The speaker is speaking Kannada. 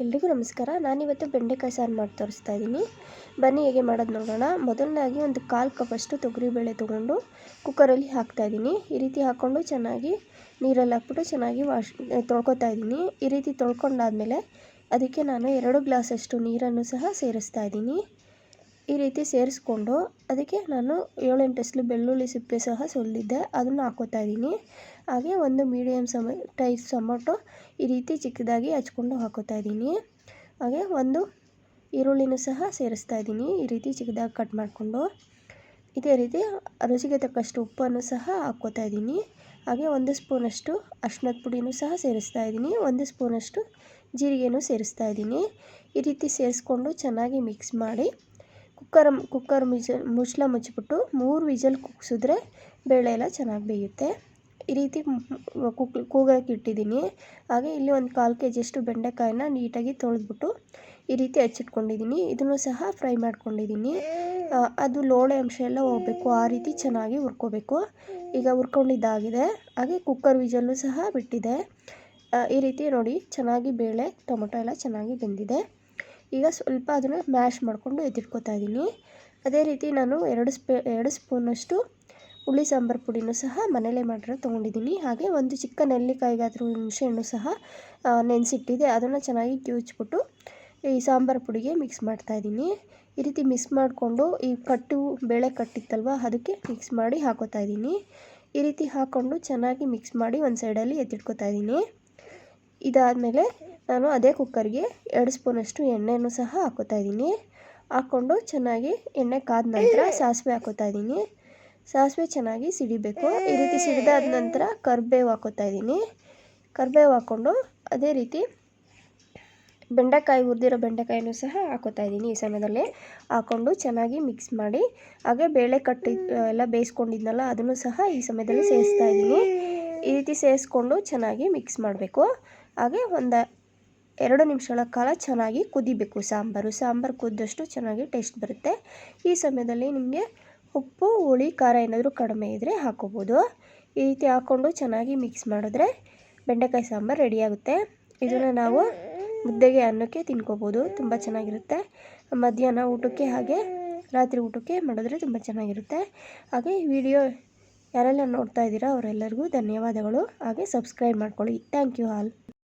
ಎಲ್ರಿಗೂ ನಮಸ್ಕಾರ. ನಾನಿವತ್ತು ಬೆಂಡೆಕಾಯಿ ಸಾರು ಮಾಡಿ ತೋರಿಸ್ತಾ ಇದ್ದೀನಿ. ಬನ್ನಿ ಹೇಗೆ ಮಾಡೋದು ನೋಡೋಣ. ಮೊದಲನೇದಾಗಿ ಒಂದು 1/4 ಕಪ್ಪಷ್ಟು ತೊಗರಿಬೇಳೆ ತೊಗೊಂಡು ಕುಕ್ಕರಲ್ಲಿ ಹಾಕ್ತಾಯಿದ್ದೀನಿ. ಈ ರೀತಿ ಹಾಕ್ಕೊಂಡು ಚೆನ್ನಾಗಿ ನೀರಲ್ಲಿ ಹಾಕ್ಬಿಟ್ಟು ಚೆನ್ನಾಗಿ ತೊಳ್ಕೊತಾ ಇದ್ದೀನಿ. ಈ ರೀತಿ ತೊಳ್ಕೊಂಡಾದಮೇಲೆ ಅದಕ್ಕೆ ನಾನು 2 ಗ್ಲಾಸಷ್ಟು ನೀರನ್ನು ಸಹ ಸೇರಿಸ್ತಾ ಇದ್ದೀನಿ. ಈ ರೀತಿ ಸೇರಿಸ್ಕೊಂಡು ಅದಕ್ಕೆ ನಾನು 7-8 ಎಸಳು ಬೆಳ್ಳುಳ್ಳಿ ಸಿಪ್ಪೆ ಸಹ ಸುಲಿದಿದ್ದೆ, ಅದನ್ನು ಹಾಕ್ಕೋತಾ ಇದ್ದೀನಿ. ಹಾಗೆ ಒಂದು ಮೀಡಿಯಮ್ ಸೈಜ್ ಟೊಮೊಟೊ ಈ ರೀತಿ ಚಿಕ್ಕದಾಗಿ ಹಚ್ಕೊಂಡು ಹಾಕ್ಕೋತಾ ಇದ್ದೀನಿ. ಹಾಗೆ ಒಂದು ಈರುಳ್ಳಿನೂ ಸಹ ಸೇರಿಸ್ತಾ ಇದ್ದೀನಿ, ಈ ರೀತಿ ಚಿಕ್ಕದಾಗಿ ಕಟ್ ಮಾಡಿಕೊಂಡು. ಇದೇ ರೀತಿ ರುಚಿಗೆ ತಕ್ಕಷ್ಟು ಉಪ್ಪನ್ನು ಸಹ ಹಾಕ್ಕೋತಾ ಇದ್ದೀನಿ. ಹಾಗೆ 1 ಸ್ಪೂನಷ್ಟು ಅರಿಶಿಣದ ಪುಡಿನೂ ಸಹ ಸೇರಿಸ್ತಾ ಇದ್ದೀನಿ. 1 ಸ್ಪೂನಷ್ಟು ಜೀರಿಗೆನೂ ಸೇರಿಸ್ತಾ ಇದ್ದೀನಿ. ಈ ರೀತಿ ಸೇರಿಸ್ಕೊಂಡು ಚೆನ್ನಾಗಿ ಮಿಕ್ಸ್ ಮಾಡಿ ಕುಕ್ಕರ್ ಮುಚ್ಚಳ ಮುಚ್ಚಿಬಿಟ್ಟು 3 ವಿಜಲ್ ಕೂಗಿಸಿದ್ರೆ ಬೇಳೆ ಎಲ್ಲ ಚೆನ್ನಾಗಿ ಬೇಯುತ್ತೆ. ಈ ರೀತಿ ಕೂಗೋಕ್ಕೆ ಇಟ್ಟಿದ್ದೀನಿ. ಹಾಗೆ ಇಲ್ಲಿ ಒಂದು 1/4 kg ಬೆಂಡೆಕಾಯಿನ ನೀಟಾಗಿ ತೊಳೆದ್ಬಿಟ್ಟು ಈ ರೀತಿ ಹಚ್ಚಿಟ್ಕೊಂಡಿದ್ದೀನಿ. ಇದನ್ನು ಸಹ ಫ್ರೈ ಮಾಡ್ಕೊಂಡಿದ್ದೀನಿ. ಅದು ಲೋಳೆ ಅಂಶ ಎಲ್ಲ ಹೋಗಬೇಕು, ಆ ರೀತಿ ಚೆನ್ನಾಗಿ ಹುರ್ಕೋಬೇಕು. ಈಗ ಹುರ್ಕೊಂಡಿದ್ದಾಗಿದೆ. ಹಾಗೆ ಕುಕ್ಕರ್ ವಿಜಲ್ಲು ಸಹ ಬಿಟ್ಟಿದೆ. ಈ ರೀತಿ ನೋಡಿ ಚೆನ್ನಾಗಿ ಬೇಳೆ ಟೊಮೊಟೊ ಎಲ್ಲ ಚೆನ್ನಾಗಿ ಬೆಂದಿದೆ. ಈಗ ಸ್ವಲ್ಪ ಅದನ್ನು ಮ್ಯಾಶ್ ಮಾಡಿಕೊಂಡು ಎತ್ತಿಟ್ಕೊತಾ ಇದ್ದೀನಿ. ಅದೇ ರೀತಿ ನಾನು 2 ಸ್ಪೂನಷ್ಟು ಹುಳಿ ಸಾಂಬಾರು ಪುಡಿನೂ ಸಹ ಮನೇಲೇ ಮಾಡಿರೋ ತೊಗೊಂಡಿದ್ದೀನಿ. ಹಾಗೆ ಒಂದು ಚಿಕ್ಕ ನೆಲ್ಲಿಕಾಯಿಗಾದರೂ ಹುಣಸೆಹಣ್ಣು ಸಹ ನೆನೆಸಿಟ್ಟಿದೆ, ಅದನ್ನು ಚೆನ್ನಾಗಿ ಕಿವುಚ್ಬಿಟ್ಟು ಈ ಸಾಂಬಾರು ಪುಡಿಗೆ ಮಿಕ್ಸ್ ಮಾಡ್ತಾಯಿದ್ದೀನಿ. ಈ ರೀತಿ ಮಿಕ್ಸ್ ಮಾಡಿಕೊಂಡು ಈ ಬೇಳೆ ಕಟ್ಟಿತ್ತಲ್ವ ಅದಕ್ಕೆ ಮಿಕ್ಸ್ ಮಾಡಿ ಹಾಕೋತಾ ಇದ್ದೀನಿ. ಈ ರೀತಿ ಹಾಕ್ಕೊಂಡು ಚೆನ್ನಾಗಿ ಮಿಕ್ಸ್ ಮಾಡಿ ಒಂದು ಸೈಡಲ್ಲಿ ಎತ್ತಿಟ್ಕೊತಾ ಇದ್ದೀನಿ. ಇದಾದಮೇಲೆ ನಾನು ಅದೇ ಕುಕ್ಕರ್ಗೆ 2 ಸ್ಪೂನಷ್ಟು ಎಣ್ಣೆನೂ ಸಹ ಹಾಕ್ಕೋತಾ ಇದ್ದೀನಿ. ಹಾಕ್ಕೊಂಡು ಚೆನ್ನಾಗಿ ಎಣ್ಣೆ ಕಾದ ನಂತರ ಸಾಸಿವೆ ಹಾಕ್ಕೋತಾ ಇದ್ದೀನಿ. ಸಾಸಿವೆ ಚೆನ್ನಾಗಿ ಸಿಡಿಬೇಕು. ಈ ರೀತಿ ಸಿಡಿದಾದ ನಂತರ ಕರಿಬೇವು ಹಾಕ್ಕೋತಾ ಇದ್ದೀನಿ. ಕರಿಬೇವು ಹಾಕ್ಕೊಂಡು ಅದೇ ರೀತಿ ಹುರಿದಿರೋ ಬೆಂಡೆಕಾಯಿನೂ ಸಹ ಹಾಕ್ಕೋತಾ ಇದ್ದೀನಿ. ಈ ಸಮಯದಲ್ಲಿ ಹಾಕ್ಕೊಂಡು ಚೆನ್ನಾಗಿ ಮಿಕ್ಸ್ ಮಾಡಿ, ಹಾಗೆ ಬೇಳೆ ಎಲ್ಲ ಬೇಯಿಸ್ಕೊಂಡಿದ್ನಲ್ಲ ಅದನ್ನು ಸಹ ಈ ಸಮಯದಲ್ಲಿ ಸೇರಿಸ್ತಾ ಇದ್ದೀನಿ. ಈ ರೀತಿ ಸೇರಿಸ್ಕೊಂಡು ಚೆನ್ನಾಗಿ ಮಿಕ್ಸ್ ಮಾಡಬೇಕು. ಹಾಗೆ ಒಂದು 2 ನಿಮಿಷಗಳ ಕಾಲ ಚೆನ್ನಾಗಿ ಕುದಿಬೇಕು. ಸಾಂಬಾರು ಕುದ್ದಷ್ಟು ಚೆನ್ನಾಗಿ ಟೇಸ್ಟ್ ಬರುತ್ತೆ. ಈ ಸಮಯದಲ್ಲಿ ನಿಮಗೆ ಉಪ್ಪು, ಹುಳಿ, ಖಾರ ಏನಾದರೂ ಕಡಿಮೆ ಇದ್ದರೆ ಹಾಕ್ಕೋಬೋದು. ಈ ರೀತಿ ಹಾಕ್ಕೊಂಡು ಚೆನ್ನಾಗಿ ಮಿಕ್ಸ್ ಮಾಡಿದ್ರೆ ಬೆಂಡೆಕಾಯಿ ಸಾಂಬಾರು ರೆಡಿಯಾಗುತ್ತೆ. ಇದನ್ನು ನಾವು ಮುದ್ದೆಗೆ, ಅನ್ನಕ್ಕೆ ತಿನ್ಕೋಬೋದು, ತುಂಬ ಚೆನ್ನಾಗಿರುತ್ತೆ. ಮಧ್ಯಾಹ್ನ ಊಟಕ್ಕೆ ಹಾಗೆ ರಾತ್ರಿ ಊಟಕ್ಕೆ ಮಾಡಿದ್ರೆ ತುಂಬ ಚೆನ್ನಾಗಿರುತ್ತೆ. ಹಾಗೆ ಈ ವಿಡಿಯೋ ಯಾರೆಲ್ಲ ನೋಡ್ತಾ ಇದ್ದೀರಾ ಅವರೆಲ್ಲರಿಗೂ ಧನ್ಯವಾದಗಳು. ಹಾಗೆ ಸಬ್ಸ್ಕ್ರೈಬ್ ಮಾಡ್ಕೊಳ್ಳಿ. Thank you all.